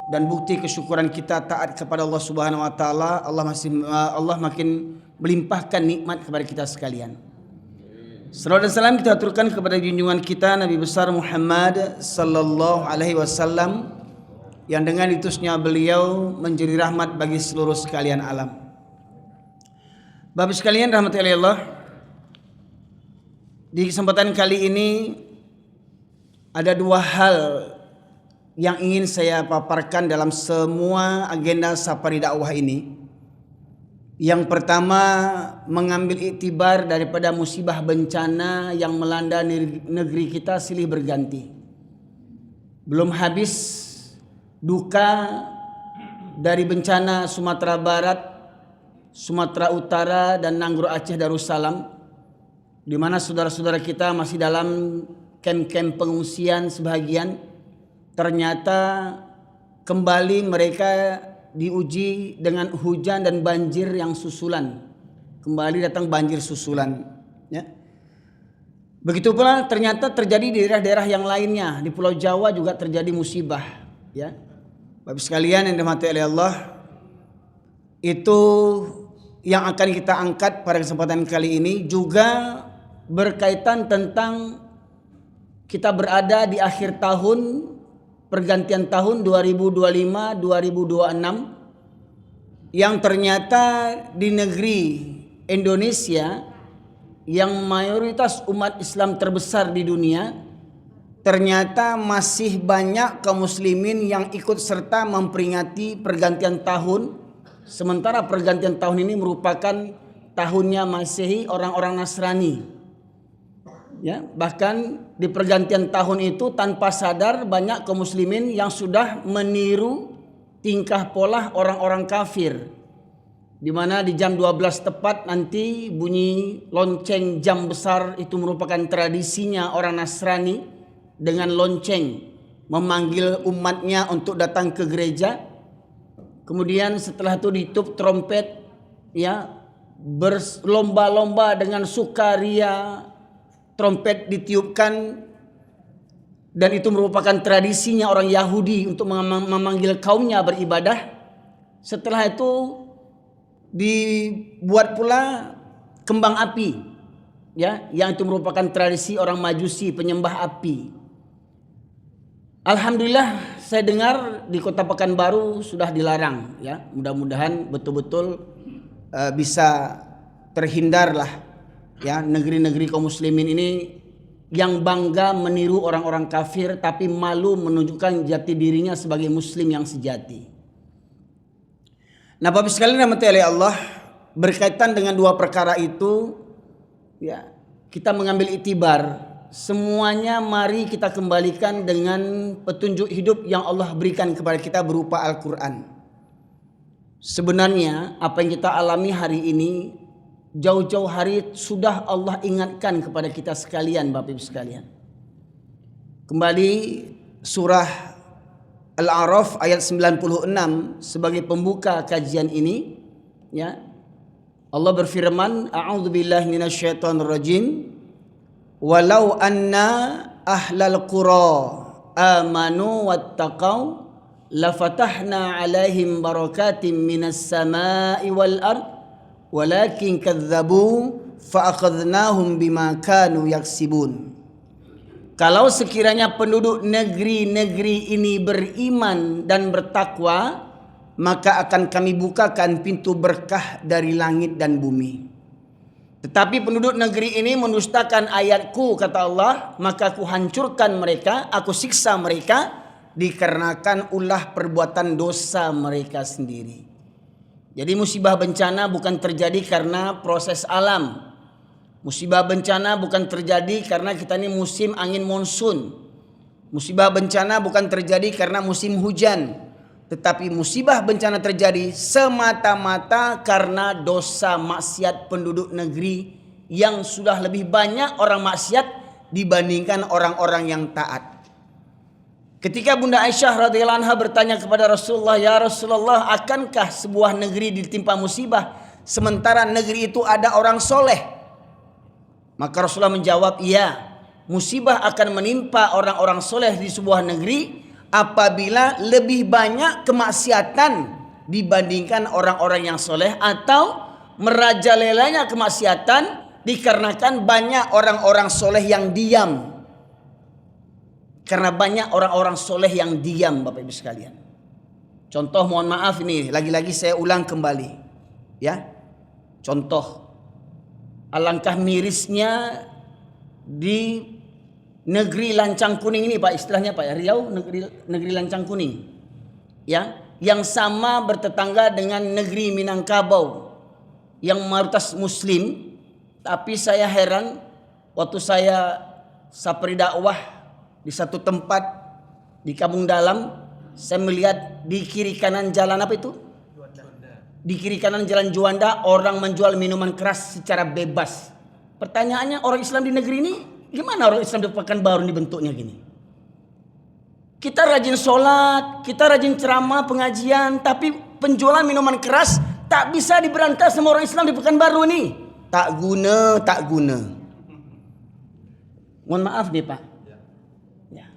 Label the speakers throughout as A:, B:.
A: dan bukti kesyukuran kita taat kepada Allah Subhanahu wa taala, Allah makin melimpahkan nikmat kepada kita sekalian. Salawat dan salam kita aturkan kepada junjungan kita Nabi besar Muhammad sallallahu alaihi wasallam yang dengan diutusnya beliau menjadi rahmat bagi seluruh sekalian alam. Bapak sekalian rahmati Allah, di kesempatan kali ini ada dua hal yang ingin saya paparkan dalam semua agenda safari dakwah ini. Yang pertama, mengambil iktibar daripada musibah bencana yang melanda negeri kita silih berganti. Belum habis duka dari bencana Sumatera Barat, Sumatera Utara dan Nanggro Aceh Darussalam, di mana saudara-saudara kita masih dalam kem-kem pengungsian sebagian. Ternyata kembali mereka diuji dengan hujan dan banjir yang susulan. Kembali datang banjir susulan, ya. Begitu pula ternyata terjadi di daerah-daerah yang lainnya. Di Pulau Jawa juga terjadi musibah, ya. Bapak sekalian yang dirahmati oleh Allah, itu yang akan kita angkat pada kesempatan kali ini juga berkaitan tentang kita berada di akhir tahun, pergantian tahun 2025-2026, yang ternyata di negeri Indonesia yang mayoritas umat Islam terbesar di dunia, ternyata masih banyak kaum muslimin yang ikut serta memperingati pergantian tahun, sementara pergantian tahun ini merupakan tahunnya Masehi orang-orang Nasrani. Ya, bahkan di pergantian tahun itu tanpa sadar banyak kaum muslimin yang sudah meniru tingkah pola orang-orang kafir, di mana di jam 12 tepat nanti bunyi lonceng jam besar. Itu merupakan tradisinya orang Nasrani, dengan lonceng memanggil umatnya untuk datang ke gereja. Kemudian setelah itu ditutup trompet, ya, berlomba-lomba dengan sukaria, trompet ditiupkan, dan itu merupakan tradisinya orang Yahudi untuk memanggil kaumnya beribadah. Setelah itu dibuat pula kembang api, ya, yang itu merupakan tradisi orang Majusi, penyembah api. Alhamdulillah saya dengar di Kota Pekanbaru sudah dilarang, ya. Mudah-mudahan betul-betul bisa terhindarlah, ya, negeri-negeri kaum muslimin ini yang bangga meniru orang-orang kafir tapi malu menunjukkan jati dirinya sebagai muslim yang sejati. Nah, Bapak sekalian rahmati oleh Allah, berkaitan dengan dua perkara itu, ya, kita mengambil iktibar. Semuanya mari kita kembalikan dengan petunjuk hidup yang Allah berikan kepada kita berupa Al-Quran. Sebenarnya apa yang kita alami hari ini jauh-jauh hari sudah Allah ingatkan kepada kita sekalian, Bapak Ibu sekalian. Kembali surah Al-A'raf ayat 96 sebagai pembuka kajian ini, ya. Allah berfirman, a'udzubillahi minasyaitonirrajim, walau anna ahlal qura amanu wattaqau lafatahna alaihim barakatim minas sama'i wal ard walakin kadzabu fa'akhadnahum bima kanu yaksibun. Kalau sekiranya penduduk negeri-negeri ini beriman dan bertakwa, maka akan kami bukakan pintu berkah dari langit dan bumi. Tetapi penduduk negeri ini mendustakan ayatku, kata Allah, maka aku hancurkan mereka, aku siksa mereka dikarenakan ulah perbuatan dosa mereka sendiri. Jadi musibah bencana bukan terjadi karena proses alam. Musibah bencana bukan terjadi karena kita ini musim angin monsun. Musibah bencana bukan terjadi karena musim hujan. Tetapi musibah bencana terjadi semata-mata karena dosa maksiat penduduk negeri yang sudah lebih banyak orang maksiat dibandingkan orang-orang yang taat. Ketika Bunda Aisyah radhiyallahu anha bertanya kepada Rasulullah, "Ya Rasulullah, akankah sebuah negeri ditimpa musibah sementara negeri itu ada orang soleh?" Maka Rasulullah menjawab, "Iya, musibah akan menimpa orang-orang soleh di sebuah negeri apabila lebih banyak kemaksiatan dibandingkan orang-orang yang soleh, atau merajalelanya kemaksiatan dikarenakan banyak orang-orang soleh yang diam. Karena banyak orang-orang soleh yang diam, Bapak Ibu sekalian. Contoh, mohon maaf ini, lagi-lagi saya ulang kembali, ya. Contoh, alangkah mirisnya di negeri lancang kuning ini, Pak, istilahnya Pak ya, Riau, negeri lancang kuning, ya, yang sama bertetangga dengan negeri Minangkabau yang mayoritas Muslim. Tapi saya heran waktu saya sapri dakwah di satu tempat di Kampung Dalam, saya melihat di kiri kanan jalan apa itu? Di kiri kanan jalan Juanda, orang menjual minuman keras secara bebas. Pertanyaannya, orang Islam di negeri ini gimana? Orang Islam di Pekanbaru ini bentuknya gini. Kita rajin sholat, kita rajin ceramah, pengajian, tapi penjualan minuman keras tak bisa diberantas sama orang Islam di Pekanbaru ini. Tak guna, tak guna. Mohon maaf nih Pak. Ya.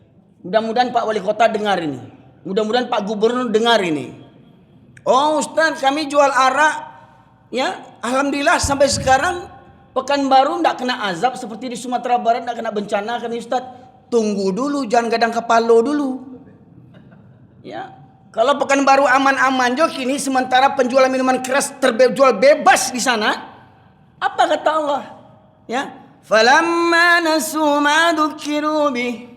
A: Mudah-mudahan Pak Wali Kota dengar ini. Mudah-mudahan Pak Gubernur dengar ini. Oh Ustaz, kami jual arak, ya, alhamdulillah sampai sekarang Pekanbaru tidak kena azab seperti di Sumatera Barat, tidak kena bencana kami Ustaz. Tunggu dulu, jangan gadang kepala dulu. Ya, kalau Pekanbaru aman-aman jo kini, sementara penjualan minuman keras terjual bebas di sana. Apa kata Allah? Ya, falamma nasu ma dzukiru bih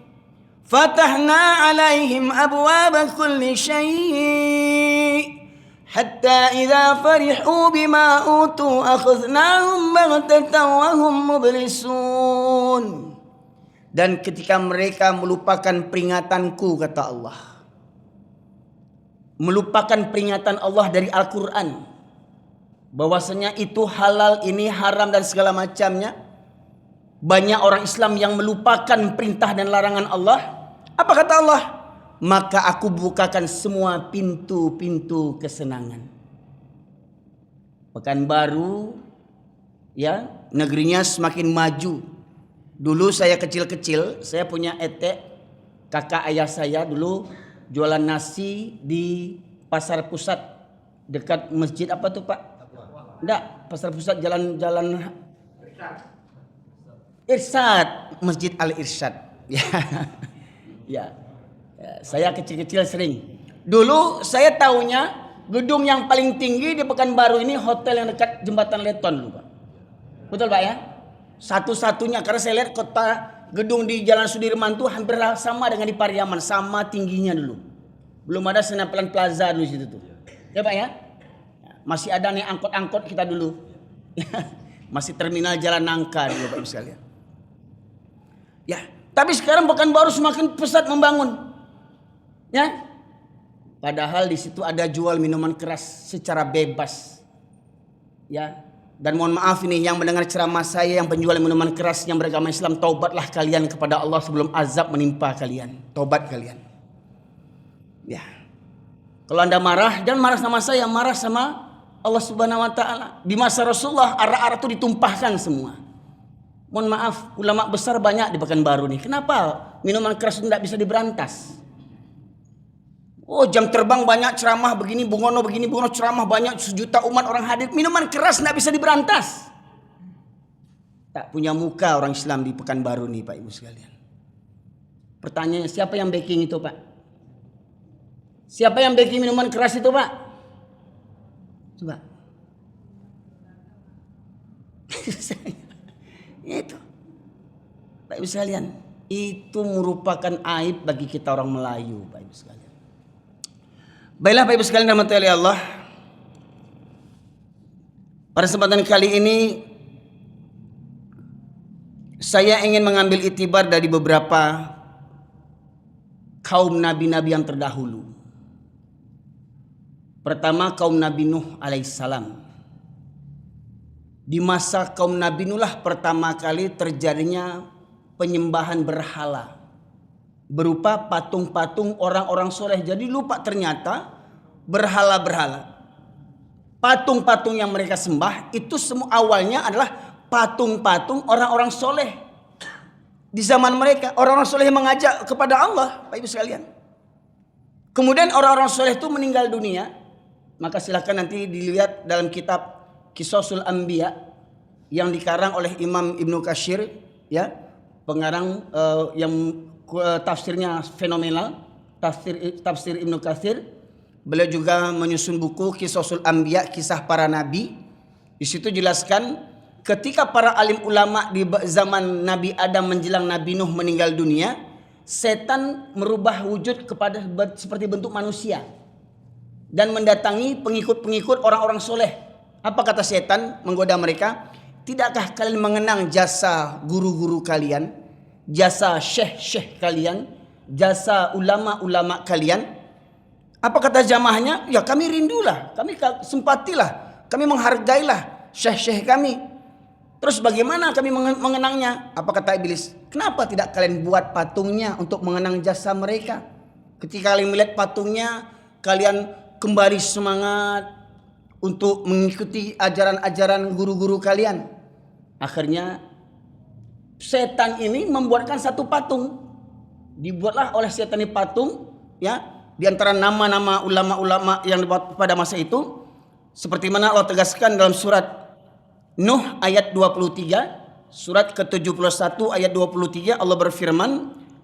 A: fatahna alaihim abwaba kulli syai' hatta idza farihu bima utu akhadnahum baghtatan wa hum mublisun. Dan ketika mereka melupakan peringatanku, kata Allah, melupakan peringatan Allah dari Al-Quran, bahwasanya itu halal, ini haram dan segala macamnya, banyak orang Islam yang melupakan perintah dan larangan Allah. Apa kata Allah? Maka aku bukakan semua pintu-pintu kesenangan. Pekanbaru, ya, negerinya semakin maju. Dulu saya kecil-kecil, saya punya etek, kakak ayah saya dulu jualan nasi di pasar pusat dekat masjid apa tuh Pak? Enggak, pasar pusat jalan-jalan Irsyad, Masjid Al Irsyad. Ya. Ya. Saya kecil-kecil sering. Dulu saya tahunya gedung yang paling tinggi di Pekanbaru ini hotel yang dekat Jembatan Leton dulu Pak. Betul Pak ya? Satu-satunya, karena saya lihat kota gedung di Jalan Sudirman tuh hampir sama dengan di Pariaman, sama tingginya dulu. Belum ada Senapelan Plaza dulu situ tuh. Ya Pak ya? Masih ada nih angkot-angkot kita dulu. Masih terminal Jalan Nangka dulu Pak Ibu sekalian. Ya, tapi sekarang Pekanbaru semakin pesat membangun. Ya. Padahal di situ ada jual minuman keras secara bebas. Ya. Dan mohon maaf ini yang mendengar ceramah saya yang penjual minuman keras yang beragama Islam, taubatlah kalian kepada Allah sebelum azab menimpa kalian. Taubat kalian. Ya. Kalau Anda marah, dan marah sama saya, marah sama Allah Subhanahu wa taala. Di masa Rasulullah arak-arak itu ditumpahkan semua. Mohon maaf, ulama besar banyak di Pekanbaru nih. Kenapa minuman keras itu tidak bisa diberantas? Oh, jam terbang banyak, ceramah begini, bungono ceramah banyak, 1 juta umat orang hadir. Minuman keras tidak bisa diberantas. Tak punya muka orang Islam di Pekanbaru nih Pak Ibu sekalian. Pertanyaannya, siapa yang backing itu Pak? Siapa yang backing minuman keras itu Pak? Coba. Itu Pak Ibu sekalian, itu merupakan aib bagi kita orang Melayu Pak Ibu sekalian. Baiklah Pak Ibu sekalian rahmati Allah, pada kesempatan kali ini saya ingin mengambil itibar dari beberapa kaum nabi-nabi yang terdahulu. Pertama, kaum Nabi Nuh alaihissalam. Di masa kaum Nabi Nuh lah pertama kali terjadinya penyembahan berhala berupa patung-patung orang-orang soleh. Jadi lupa ternyata berhala-berhala, patung-patung yang mereka sembah itu semua awalnya adalah patung-patung orang-orang soleh. Di zaman mereka orang-orang soleh yang mengajak kepada Allah Pak Ibu sekalian. Kemudian orang-orang soleh itu meninggal dunia, maka silahkan nanti dilihat dalam kitab Qisasul Anbiya yang dikarang oleh Imam Ibnu Katsir, ya, pengarang yang tafsirnya fenomenal, tafsir Ibnu Katsir. Beliau juga menyusun buku Qisasul Anbiya, kisah para nabi. Di situ jelaskan ketika para alim ulama di zaman Nabi Adam menjelang Nabi Nuh meninggal dunia, setan merubah wujud kepada seperti bentuk manusia dan mendatangi pengikut-pengikut orang-orang soleh. Apa kata setan menggoda mereka? Tidakkah kalian mengenang jasa guru-guru kalian, jasa syekh-syekh kalian, jasa ulama-ulama kalian? Apa kata jamaahnya? Ya kami rindulah, kami simpatilah, kami menghargailah syekh-syekh kami. Terus bagaimana kami mengenangnya? Apa kata iblis? Kenapa tidak kalian buat patungnya untuk mengenang jasa mereka? Ketika kalian melihat patungnya, kalian kembali semangat untuk mengikuti ajaran-ajaran guru-guru kalian. Akhirnya setan ini membuatkan satu patung. Dibuatlah oleh setan ini patung, ya, di antara nama-nama ulama-ulama yang dibuat pada masa itu, seperti mana Allah tegaskan dalam surat Nuh ayat 23, surat ke-71 ayat 23, Allah berfirman,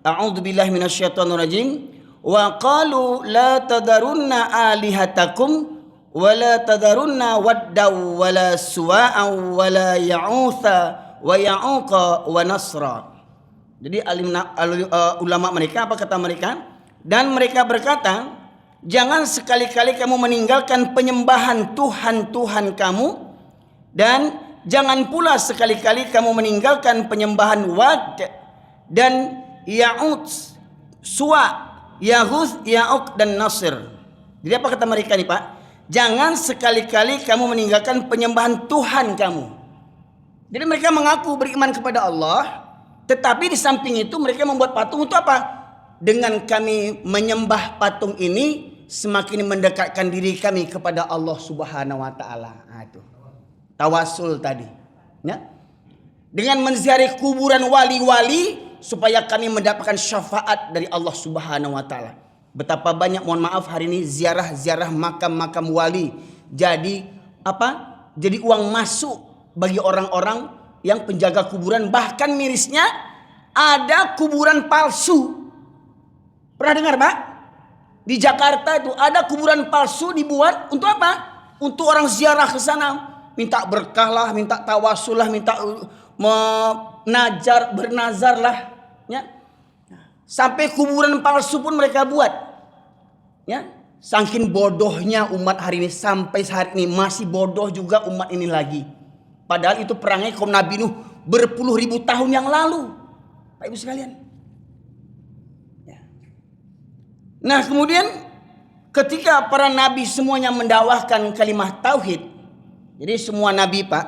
A: A'udzubillahi minasyaitonirrajim, wa qalu la tadarunna alihatakum wa la tadarunna waddaw wa la suwa'aw wa la ya'utha wa ya'uqa wa nasra. Jadi ulama mereka, apa kata mereka? Dan mereka berkata, jangan sekali-kali kamu meninggalkan penyembahan Tuhan-Tuhan kamu, dan jangan pula sekali-kali kamu meninggalkan penyembahan Wad dan Ya'ud, Suwa, Yahuz, Ya'uq dan Nasr. Jadi apa kata mereka nih Pak? Jangan sekali-kali kamu meninggalkan penyembahan Tuhan kamu. Jadi mereka mengaku beriman kepada Allah, tetapi di samping itu mereka membuat patung untuk apa? Dengan kami menyembah patung ini, semakin mendekatkan diri kami kepada Allah Subhanahu wa taala. Nah, itu tawasul tadi, ya. Dengan menziarahi kuburan wali-wali supaya kami mendapatkan syafaat dari Allah Subhanahu wa taala. Betapa banyak, mohon maaf, hari ini ziarah-ziarah makam-makam wali jadi apa? Jadi uang masuk bagi orang-orang yang penjaga kuburan. Bahkan mirisnya ada kuburan palsu. Pernah dengar Pak? Di Jakarta itu ada kuburan palsu dibuat untuk apa? Untuk orang ziarah ke sana, minta berkah lah, minta tawasul lah, minta bernazar lah, ya. Sampai kuburan palsu pun mereka buat, ya. Saking bodohnya umat hari ini, sampai saat ini masih bodoh juga umat ini lagi. Padahal itu perangnya kaum Nabi Nuh berpuluh ribu tahun yang lalu, Pak Ibu sekalian. Ya. Nah kemudian ketika para nabi semuanya mendakwahkan kalimat tauhid, jadi semua nabi Pak,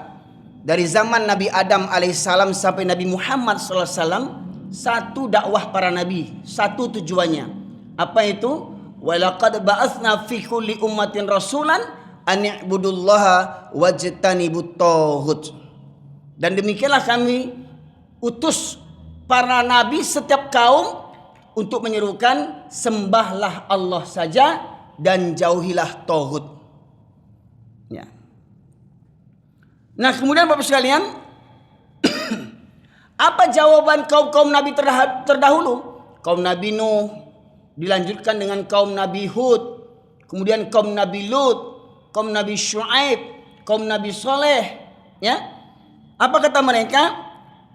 A: dari zaman Nabi Adam alaihissalam sampai Nabi Muhammad sallallahu alaihi wasallam, satu dakwah para nabi, satu tujuannya. Apa itu? Walaqad ba'atsna fi kulli ummatin rasulan an i'budullaha wajtanibut taghut. Dan demikianlah kami utus para nabi setiap kaum untuk menyerukan sembahlah Allah saja dan jauhilah taghut. Ya. Nah, kemudian Bapak sekalian, apa jawaban kaum nabi terdahulu? Kaum Nabi Nuh, dilanjutkan dengan kaum Nabi Hud, kemudian kaum Nabi Lut, kaum Nabi Syuaib, kaum Nabi Saleh, ya. Apa kata mereka?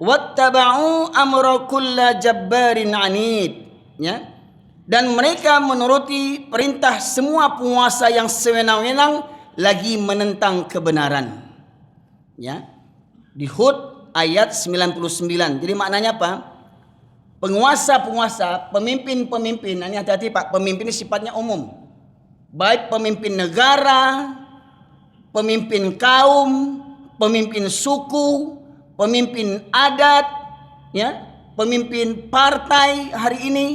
A: Wattaba'u amra kulla jabbarin anid, ya. Dan mereka menuruti perintah semua penguasa yang sewenang-wenang lagi menentang kebenaran. Ya. Di Hud ayat 99. Jadi maknanya apa? Penguasa-penguasa, pemimpin-pemimpin, ini hati-hati Pak, pemimpin ini sifatnya umum. Baik pemimpin negara, pemimpin kaum, pemimpin suku, pemimpin adat, ya, pemimpin partai hari ini,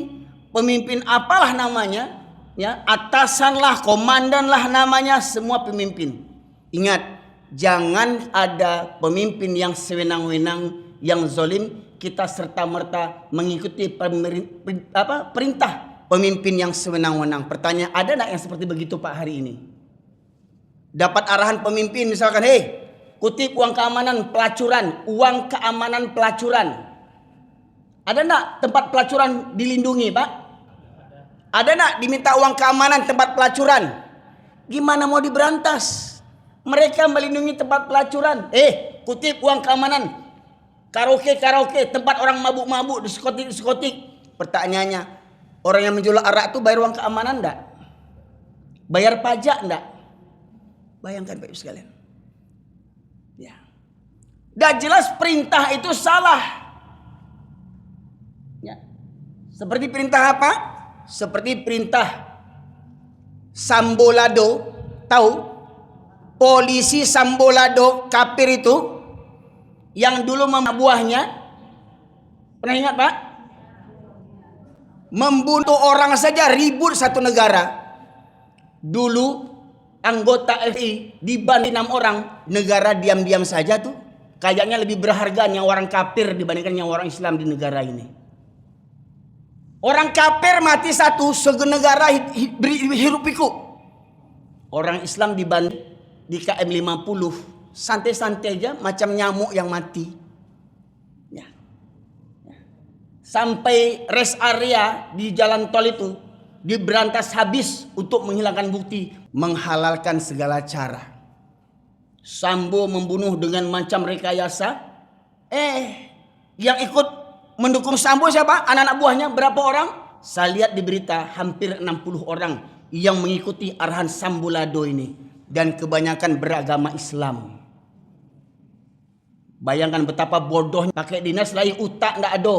A: pemimpin apalah namanya, ya, atasan lah, komandan lah namanya, semua pemimpin. Ingat, jangan ada pemimpin yang sewenang-wenang, yang zalim, kita serta-merta mengikuti perintah pemimpin yang sewenang-wenang. Pertanyaan, ada nggak yang seperti begitu Pak hari ini? Dapat arahan pemimpin misalkan, hei, kutip uang keamanan pelacuran, uang keamanan pelacuran. Ada nggak tempat pelacuran dilindungi Pak? Ada nggak diminta uang keamanan tempat pelacuran? Gimana mau diberantas? Mereka melindungi tempat pelacuran. Kutip uang keamanan. Karaoke, tempat orang mabuk-mabuk, diskotik. Pertanyaannya, orang yang menjual arak itu bayar uang keamanan enggak? Bayar pajak enggak? Bayangkan Bapak Ibu sekalian. Ya. Dan jelas perintah itu salah. Ya. Seperti perintah apa? Seperti perintah Sambolado, tahu? Polisi Sambolado kafir itu yang dulu buahnya, pernah ingat Pak? Membunuh orang saja ribut satu negara. Dulu anggota FI dibanding 6 orang, negara diam-diam saja tuh. Kayaknya lebih berharga nyawa orang kafir dibandingkan nyawa orang Islam di negara ini. Orang kafir mati satu, segenegara hirup pikuk. Orang Islam dibanding di KM 50 santai-santai aja macam nyamuk yang mati. Ya. Sampai rest area di jalan tol itu diberantas habis untuk menghilangkan bukti, menghalalkan segala cara. Sambo membunuh dengan macam rekayasa. Yang ikut mendukung Sambo siapa? Anak-anak buahnya berapa orang? Saya lihat di berita hampir 60 orang yang mengikuti arahan Sambolado ini, dan kebanyakan beragama Islam. Bayangkan betapa bodohnya, pakai dinas lain utak ndak ada.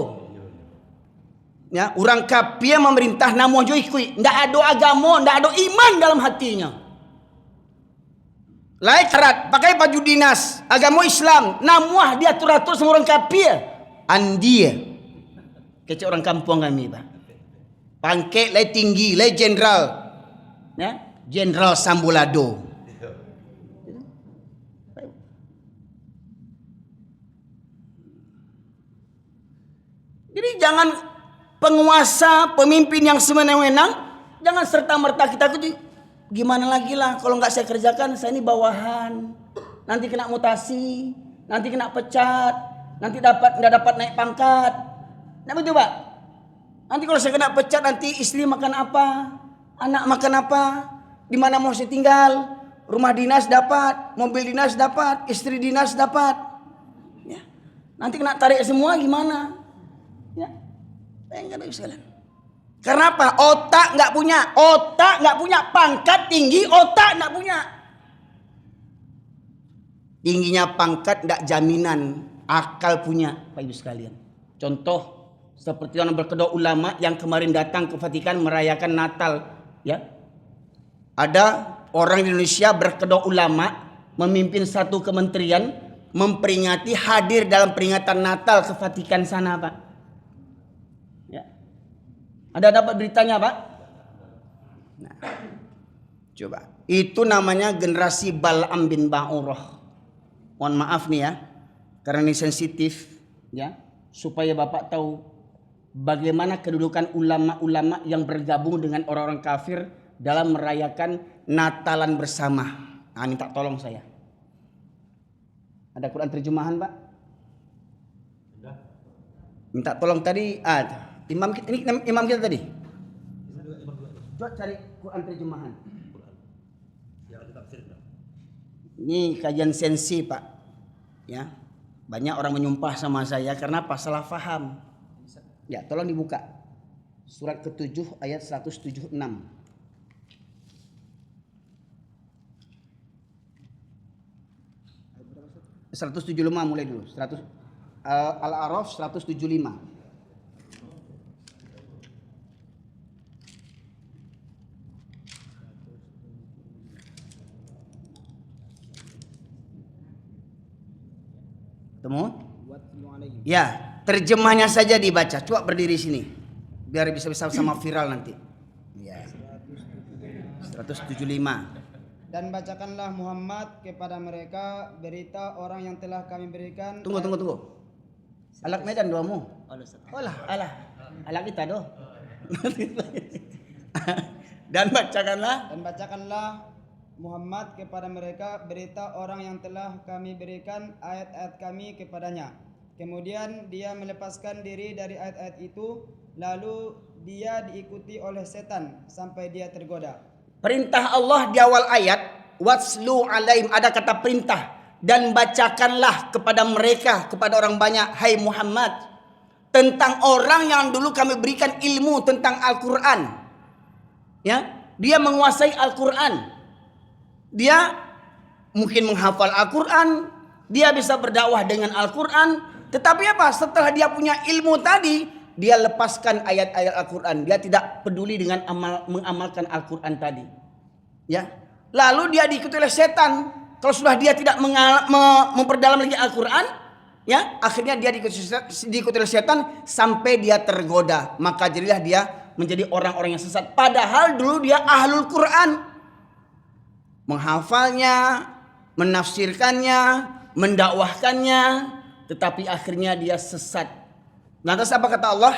A: Ya, orang kafir memerintah namo jo ikui, ndak ada agama, ndak ada iman dalam hatinya. Lain karat pakai baju dinas agama Islam, namuah dia atur-atur sama orang kafir. Andia. Kecil orang kampung kami, Pak. Pangkat lain tinggi, lain jenderal. Ya, Jenderal Sambolado. Jadi jangan penguasa, pemimpin yang sewenang-wenang, jangan serta-merta kita gimana lagi lah kalau nggak saya kerjakan, saya ini bawahan, nanti kena mutasi, nanti kena pecat, nanti nggak dapat naik pangkat. Nah betul Pak. Nanti kalau saya kena pecat, nanti istri makan apa, anak makan apa, di mana mau saya tinggal, rumah dinas dapat, mobil dinas dapat, istri dinas dapat. Ya. Nanti kena tarik semua gimana? Ya, enggak sekalian. Karena apa? Otak nggak punya, pangkat tinggi, otak nggak punya. Tingginya pangkat nggak jaminan akal punya, Pak Ibu sekalian. Contoh seperti orang berkedok ulama yang kemarin datang ke Vatikan merayakan Natal, ya. Ada orang Indonesia berkedok ulama memimpin satu kementerian memperingati hadir dalam peringatan Natal ke Vatikan sana, Pak. Ada dapat beritanya Pak? Nah, coba. Itu namanya generasi Bal'am bin Ba'urah. Mohon maaf nih ya, karena ini sensitif ya, supaya Bapak tahu bagaimana kedudukan ulama-ulama yang bergabung dengan orang-orang kafir dalam merayakan Natalan bersama. Nah, minta tolong saya. Ada Quran terjemahan Pak? Minta tolong tadi Imam kita tadi. Coba cari Quran terjemahan. Ini kajian sensi Pak. Ya, banyak orang menyumpah sama saya karena apa? Salah faham. Ya, tolong dibuka. Surat ke-7 ayat 176. 175 mulai dulu. Al-A'raf 175. Temu? Ya, terjemahnya saja dibaca. Coba berdiri sini, biar bisa sama viral nanti. Ya. 175.
B: Dan bacakanlah Muhammad kepada mereka berita orang yang telah kami berikan.
A: Tunggu. Alak Medan doamu. Alah kita doh. Dan bacakanlah
B: Dan bacakanlah Muhammad kepada mereka berita orang yang telah kami berikan ayat-ayat kami kepadanya. Kemudian dia melepaskan diri dari ayat-ayat itu, lalu dia diikuti oleh setan sampai dia tergoda.
A: perintah Allah di awal ayat, watslu alaihim, ada kata perintah, dan bacakanlah kepada mereka, kepada orang banyak, hai Muhammad, tentang orang yang dulu kami berikan ilmu tentang Al-Quran. Ya, dia menguasai Al-Quran. Dia mungkin menghafal Al-Quran, dia bisa berdakwah dengan Al-Quran, tetapi apa? Setelah dia punya ilmu tadi, dia lepaskan ayat-ayat Al-Quran. Dia tidak peduli dengan mengamalkan Al-Quran tadi. Ya, lalu dia diikuti oleh setan. Kalau sudah dia tidak memperdalam lagi Al-Quran, ya, akhirnya dia diikuti oleh setan sampai dia tergoda. Maka jadilah dia menjadi orang-orang yang sesat. Padahal dulu dia ahlul Quran, menghafalnya, menafsirkannya, mendakwahkannya, tetapi akhirnya dia sesat. Lantas apa kata Allah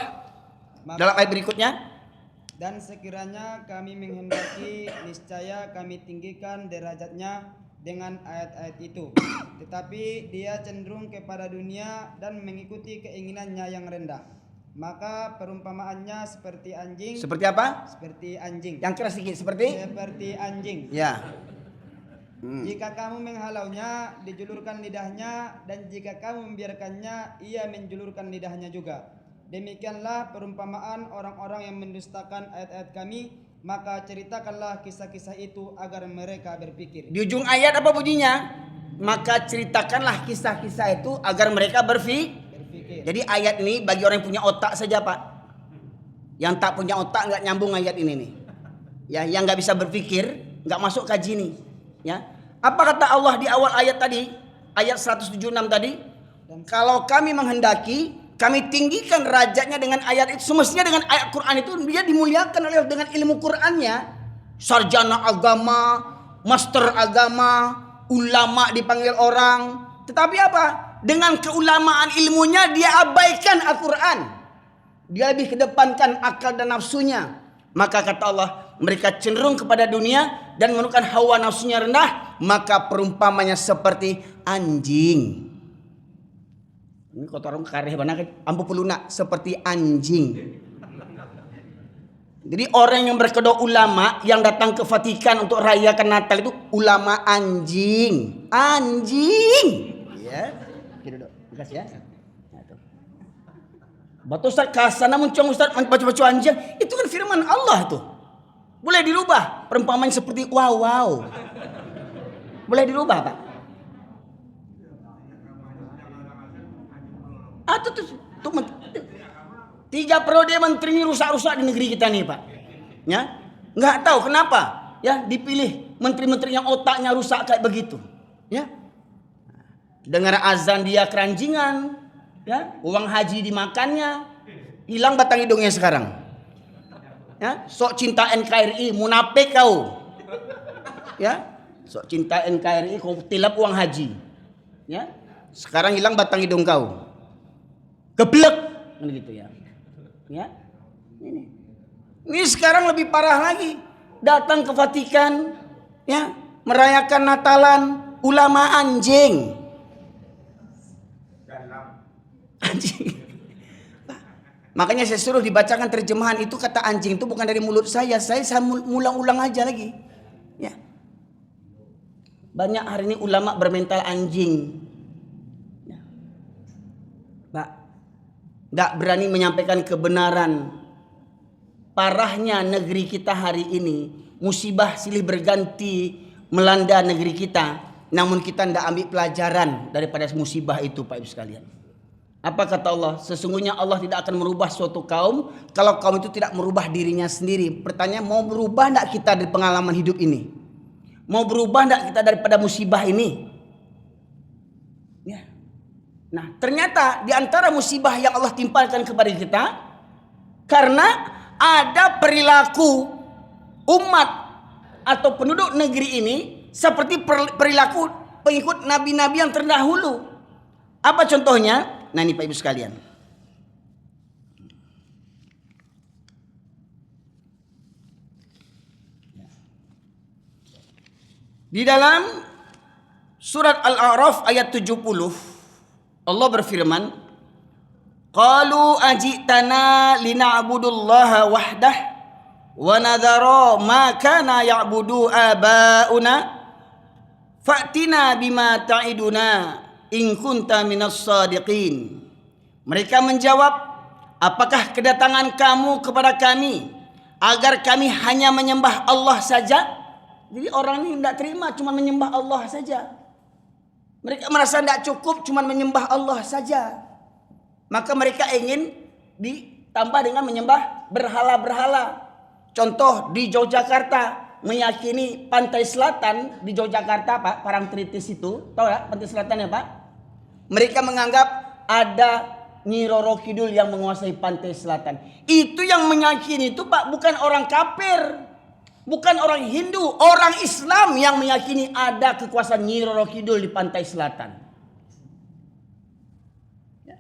A: dalam ayat berikutnya?
B: Dan sekiranya kami menghendaki, niscaya kami tinggikan derajatnya dengan ayat-ayat itu. Tetapi dia cenderung kepada dunia dan mengikuti keinginannya yang rendah. Maka perumpamaannya seperti anjing.
A: Seperti apa?
B: Seperti anjing.
A: Yang keras sedikit, seperti?
B: Seperti anjing.
A: Ya.
B: Jika kamu menghalaunya, dijulurkan lidahnya, dan jika kamu membiarkannya, ia menjulurkan lidahnya juga. Demikianlah perumpamaan orang-orang yang mendustakan ayat-ayat kami, maka ceritakanlah kisah-kisah itu agar mereka berpikir.
A: Di ujung ayat apa bunyinya? Maka ceritakanlah kisah-kisah itu agar mereka berpikir. Jadi ayat ini bagi orang yang punya otak saja, Pak. Yang tak punya otak nggak nyambung ayat ini nih. Ya, yang nggak bisa berpikir nggak masuk kaji nih. Ya, apa kata Allah di awal ayat tadi? Ayat 176 tadi. Kalau kami menghendaki, kami tinggikan derajatnya dengan ayat itu. Semestinya dengan ayat Quran itu dia dimuliakan oleh dengan ilmu Qurannya. Sarjana agama, master agama, ulama dipanggil orang. Tetapi apa? Dengan keulamaan ilmunya dia abaikan Al-Quran. Dia lebih kedepankan akal dan nafsunya. Maka kata Allah, mereka cenderung kepada dunia dan menurunkan hawa nafsunya rendah, maka perumpamanya seperti anjing. Ini kotoran kareh mana ampu pelunak seperti anjing. Jadi orang yang berkedok ulama yang datang ke Vatikan untuk rayakan Natal itu ulama anjing. Anjing. Ya. Oke duduk. Makasih ya. Batu Ustaz kasana muncung Ustaz baca-baca anjing. Itu kan firman Allah tuh. Boleh dirubah. Perumpamaan seperti wow. Boleh dirubah, Pak. Tuh 3 periode menteri ini rusak-rusak di negeri kita nih, Pak. Ya, nggak tahu kenapa ya dipilih menteri-menteri yang otaknya rusak kayak begitu. Ya, dengar azan dia keranjingan, ya, uang haji dimakannya, hilang batang hidungnya sekarang. Ya, sok cinta NKRI, munafik kau. Ya, sok cinta NKRI kau tilap uang haji. Ya, sekarang hilang batang hidung kau. Geblek kan gitu ya. Ya. Ini sekarang lebih parah lagi. Datang ke Vatikan, ya, merayakan Natalan, ulama anjing. Anjing. Makanya saya suruh dibacakan terjemahan itu, kata anjing itu bukan dari mulut saya ulang-ulang aja lagi. Ya. Banyak hari ini ulama bermental anjing. Ya. Pak, nggak berani menyampaikan kebenaran. Parahnya negeri kita hari ini, musibah silih berganti melanda negeri kita, namun kita tidak ambil pelajaran daripada musibah itu, Pak Ibu sekalian. Apa kata Allah? Sesungguhnya Allah tidak akan merubah suatu kaum kalau kaum itu tidak merubah dirinya sendiri. Pertanyaan, mau berubah tidak kita dari pengalaman hidup ini? Mau berubah tidak kita daripada musibah ini? Ya. Nah, ternyata di antara musibah yang Allah timpakan kepada kita, karena ada perilaku umat atau penduduk negeri ini seperti perilaku pengikut nabi-nabi yang terdahulu. Apa contohnya? Nah, ini Pak Ibu sekalian. Di dalam surat Al-A'raf ayat 70 Allah berfirman, qalu ajitana lina'budullaha wahdah wa nadhara ma kana ya'budu aba'una fa'tina bima ta'iduna in kunta minas sadiqin. Mereka menjawab, apakah kedatangan kamu kepada kami agar kami hanya menyembah Allah saja? Jadi orang ini tidak terima cuma menyembah Allah saja. Mereka merasa tidak cukup cuma menyembah Allah saja. Maka mereka ingin ditambah dengan menyembah berhala-berhala. Contoh di Yogyakarta, meyakini pantai selatan di Yogyakarta, Pak, Parangtritis itu, tahu ya pantai selatan ya Pak? Mereka menganggap ada Nyi Roro Kidul yang menguasai pantai selatan. Itu yang meyakini itu Pak, bukan orang kafir, bukan orang Hindu, orang Islam yang meyakini ada kekuasaan Nyi Roro Kidul di pantai selatan. Ya.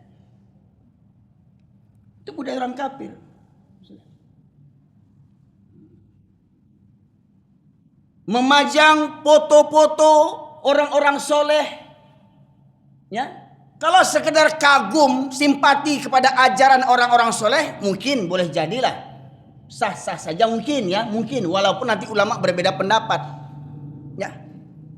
A: Itu budaya orang kafir. Memajang foto-foto orang-orang soleh, ya. Kalau sekedar kagum, simpati kepada ajaran orang-orang soleh, mungkin boleh jadilah, sah-sah saja mungkin ya, mungkin walaupun nanti ulama berbeda pendapat, ya.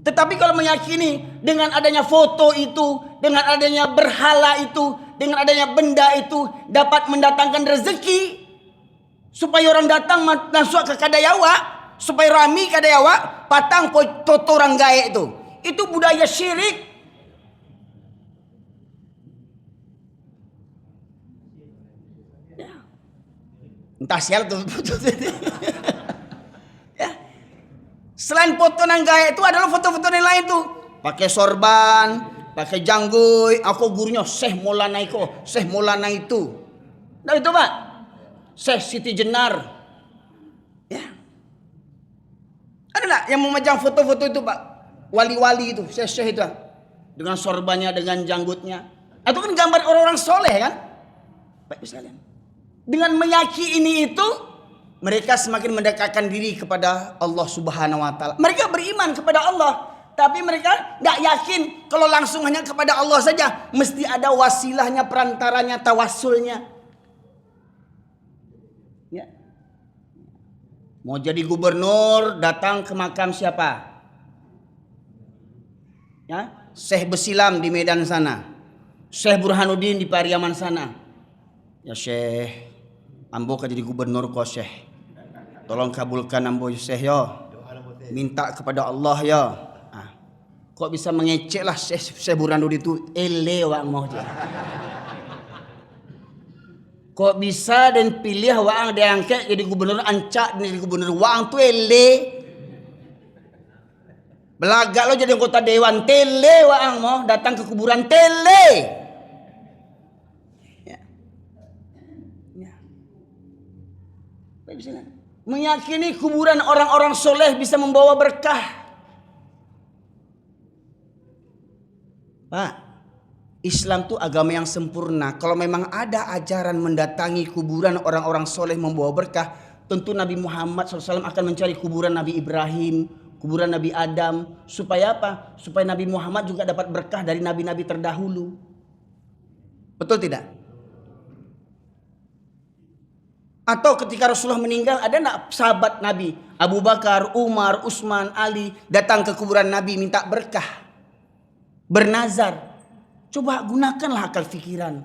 A: Tetapi kalau meyakini dengan adanya foto itu, dengan adanya berhala itu, dengan adanya benda itu dapat mendatangkan rezeki, supaya orang datang masuk ke Kadayawa, supaya rami Kadayawa, patang foto orang gaek itu budaya syirik. Entah sial tuh foto ya. Selain foto nang gaya itu adalah foto-foto yang lain tuh. Pakai sorban, pakai janggoy, aku gurunya Syekh Maulana iko, Syekh Maulana itu. Nah itu Pak. Syekh Siti Jenar. Ya. Ada enggak yang memajang foto-foto itu Pak? Wali-wali itu, Syekh itu. Dengan sorbannya, dengan janggutnya. Itu kan gambar orang-orang soleh kan? Baik sekalian. Dengan meyakini itu, mereka semakin mendekatkan diri kepada Allah Subhanahu wa taala. Mereka beriman kepada Allah, tapi mereka enggak yakin kalau langsung hanya kepada Allah saja, mesti ada wasilahnya, perantaranya, tawassulnya. Ya. Mau jadi gubernur, datang ke makam siapa? Ya, Syekh Besilam di Medan sana. Syekh Burhanuddin di Pariaman sana. Ya Syekh, ambo kan jadi gubernur kok Syekh. Tolong kabulkan ambo Syekh ya. Minta kepada Allah ya. Ah. Kok bisa mengecek lah Syekh Burhanuddin itu ele wang mau je. Kok bisa dan pilih wang diangkat jadi gubernur, ancak jadi gubernur wang tu ele. Belagak lo jadi anggota dewan tele wang mau datang ke kuburan tele. Meyakini kuburan orang-orang soleh bisa membawa berkah. Pak, Islam itu agama yang sempurna. Kalau memang ada ajaran mendatangi kuburan orang-orang soleh membawa berkah, tentu Nabi Muhammad SAW akan mencari kuburan Nabi Ibrahim, kuburan Nabi Adam. Supaya apa? Supaya Nabi Muhammad juga dapat berkah dari nabi-nabi terdahulu. Betul tidak? Atau ketika Rasulullah meninggal, ada enggak sahabat Nabi Abu Bakar, Umar, Utsman, Ali datang ke kuburan Nabi minta berkah, bernazar? Coba gunakanlah akal pikiran.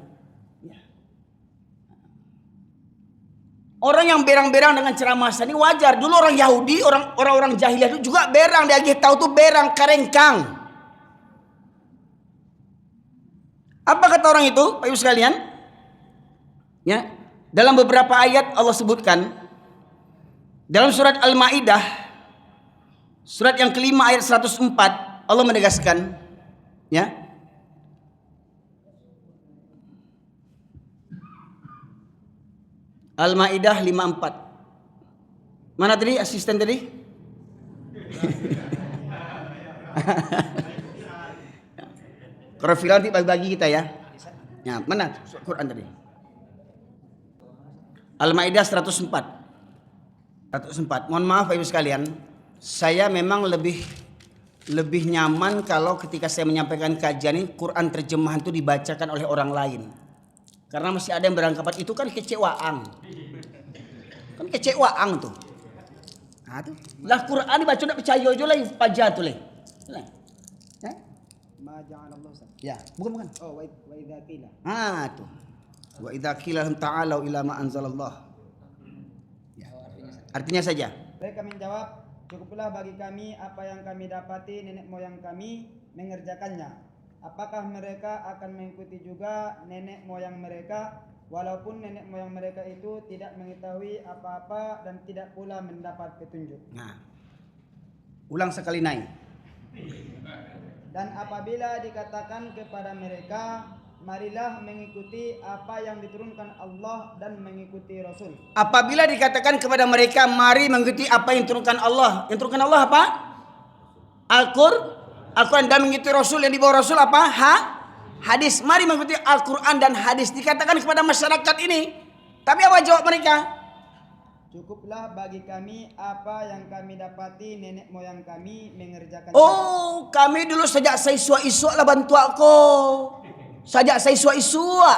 A: Ya. Orang yang berang-berang dengan ceramah ini wajar. Dulu orang Yahudi, orang-orang jahiliyah itu juga berang. Dia lagi tahu tuh berang karengkang. Apa kata orang itu, Pak Ibu sekalian? Ya. Dalam beberapa ayat Allah sebutkan dalam surat Al-Maidah surat yang kelima ayat 104 Allah menegaskan, ya, Al-Maidah 54. Mana tadi asisten tadi? Kalau film nanti bagi-bagi kita ya. Ya, mana Quran tadi? Al-Maidah 104. Mohon maaf Ibu sekalian, saya memang lebih lebih nyaman kalau ketika saya menyampaikan kajian ini Quran terjemahan itu dibacakan oleh orang lain. Karena masih ada yang beranggapan itu kan kecewaan. Kan kecewaan tuh. Nah tuh. Lah Quran dibaca nak percaya aja lah pajah tuh leh.
B: Ma ja'alallahu Ustaz.
A: Ya, bukan.
B: Oh, wa idza qila.
A: Tuh. Wa idza qila lahum ta'alu ila ma anzalallah. Ya. Artinya saja.
B: Mereka menjawab, cukuplah bagi kami apa yang kami dapati nenek moyang kami mengerjakannya. Apakah mereka akan mengikuti juga nenek moyang mereka walaupun nenek moyang mereka itu tidak mengetahui apa-apa dan tidak pula mendapat petunjuk.
A: Nah. Ulang sekali naik.
B: Dan apabila dikatakan kepada mereka, marilah mengikuti apa yang diturunkan Allah dan mengikuti Rasul.
A: Apabila dikatakan kepada mereka, mari mengikuti apa yang diturunkan Allah. Yang diturunkan Allah apa? Al-Quran dan mengikuti Rasul. Yang dibawa Rasul apa? Hadis. Mari mengikuti Al-Quran dan hadis. Dikatakan kepada masyarakat ini. Tapi apa jawab mereka?
B: Cukuplah bagi kami apa yang kami dapati nenek moyang kami mengerjakan.
A: Oh, kami dulu sejak saya isua-isua lah bantu aku. Sejak saya isua-isua.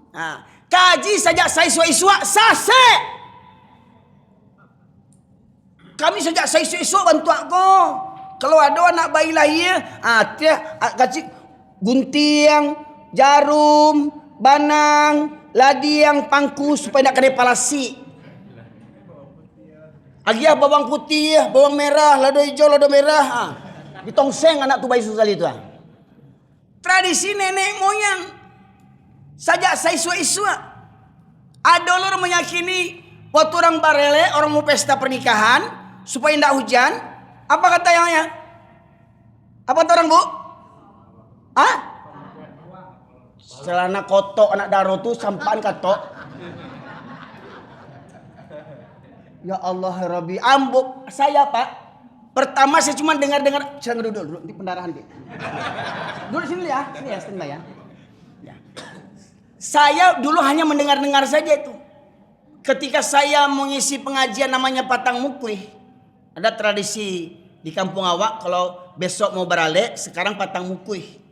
A: Nah, kaji sejak saya isua-isua sase. Kami sejak saya isua-isua bantu aku. Kalau ada anak bayi lahir, dia kasih gunting, jarum, banang, ladiang, pangku supaya nak kena palasi. Agiah bawang putih, bawang merah, lado hijau, lado merah. Ditongseng anak tu bayi susah itu. Tradisi nenek moyang. Sajak saya isua-isua. Ada orang meyakini waktu orang barele, orang mau pesta pernikahan supaya tidak hujan. Apa kata yang? Apa kata orang bu? Celana kotok anak daro tu sampaan katok. Ya Allah Rabbi, ambuk saya Pak. Pertama saya cuma dengar-dengar. Saya duduk di pendarahan dia. Duduk sini ya, standby ya. Saya dulu hanya mendengar-dengar saja itu. Ketika saya mengisi pengajian namanya Patang Mukuih, ada tradisi di kampung awak kalau besok mau beralek, sekarang Patang Mukuih.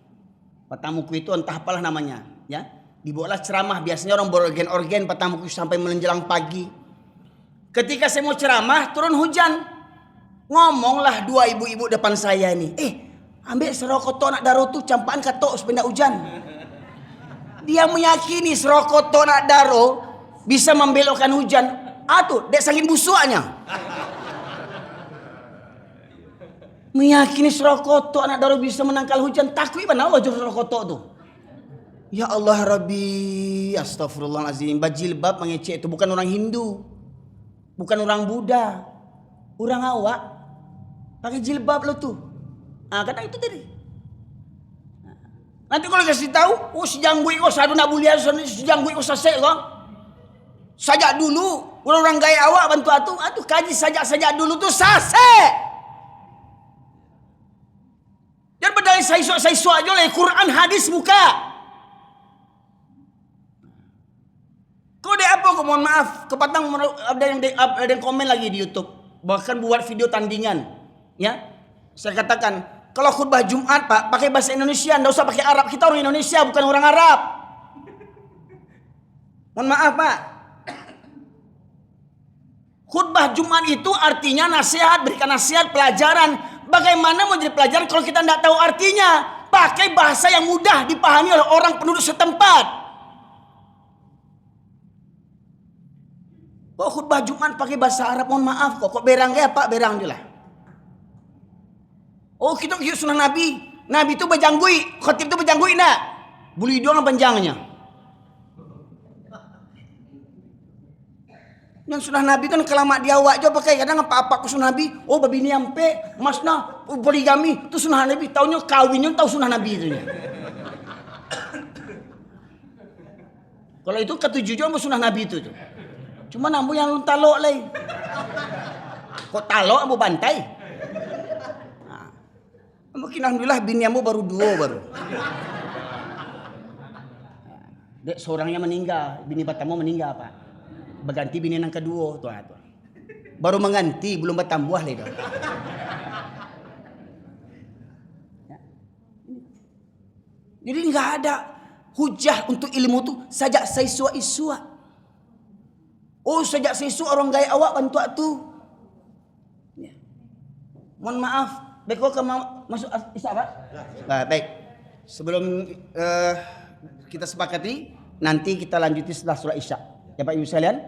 A: Patang Mukuih itu entah apalah namanya, ya. Dibawalah ceramah, biasanya orang berorgen-orgen Patang Mukuih sampai menjelang pagi. Ketika saya mau ceramah, turun hujan. Ngomonglah dua ibu-ibu depan saya ini. Ambil serokoto nak daro tu campaan katok supaya tidak hujan. Dia meyakini serokoto nak daro bisa membelokkan hujan. Tuh, dek saking busuknya. Meyakini serokoto nak daro bisa menangkal hujan. Takwi mana Allah juru serokoto tu. Ya Allah Rabbi, astagfirullahalazim. Bajilbab mengecek itu bukan orang Hindu. Bukan orang Buddha, orang awak pakai jilbab lo tuh. Kata itu tadi. Nanti kalau kasih tahu, si janggui kok sadu nak bulian, si janggui kok sasek kok. Sajak dulu, orang gaya awak bantu atuh kaji sajak dulu tuh sasek. Jangan berdalih saya suak aja lah, Quran hadis buka. Kau dek apa? Mohon maaf, kepatang ada yang komen lagi di YouTube, bahkan buat video tandingan, ya. Saya katakan, kalau khutbah Jumat Pak, pakai bahasa Indonesia, nggak usah pakai Arab. Kita orang Indonesia, bukan orang Arab. Mohon maaf Pak. Khutbah Jumat itu artinya nasihat, berikan nasihat, pelajaran. Bagaimana mau jadi pelajaran kalau kita tidak tahu artinya? Pakai bahasa yang mudah dipahami oleh orang penduduk setempat. Kok khutbah Jumat pakai bahasa Arab, mohon maaf kok berang ya Pak, berang je lah. Oh kita ikut sunnah Nabi. Nabi itu berjanggui, khatib itu berjanggui enggak? Bulu hidung panjangnya. Yang sunnah Nabi kan kelamak dia awak je pakai, kadang apa-apa ku sunnah Nabi. Oh babi ni ampe, masna poligami, tu sunnah Nabi. Taunya kawinnya tahu sunnah Nabi itu. Kalau itu ketujuh juga sunnah Nabi itu tuh. Cuma nampu yang lu talok lagi. Kok talok ambu bantai? Mungkin alhamdulillah bini ambu baru 2 baru. Dek seorangnya meninggal, bini batamu meninggal Pak. Berganti bini yang kedua tuh. Baru mengganti, belum bertambah lagi. Jadi nggak ada hujah untuk ilmu tu sajak seisua-isua. Oh sajak seisua orang gaya awak bantu tu. Ya. Mohon maaf, beko ke masuk isyarat. Baik. Sebelum kita sepakati, nanti kita lanjuti setelah surah Isya. Ya Pak Ibu sekalian,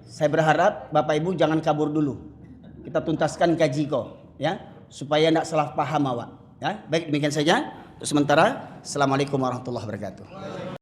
A: saya berharap Bapak Ibu jangan kabur dulu. Kita tuntaskan kaji kok, ya, supaya tidak salah paham awak. Ya, baik demikian saja. Untuk sementara, assalamualaikum warahmatullahi wabarakatuh.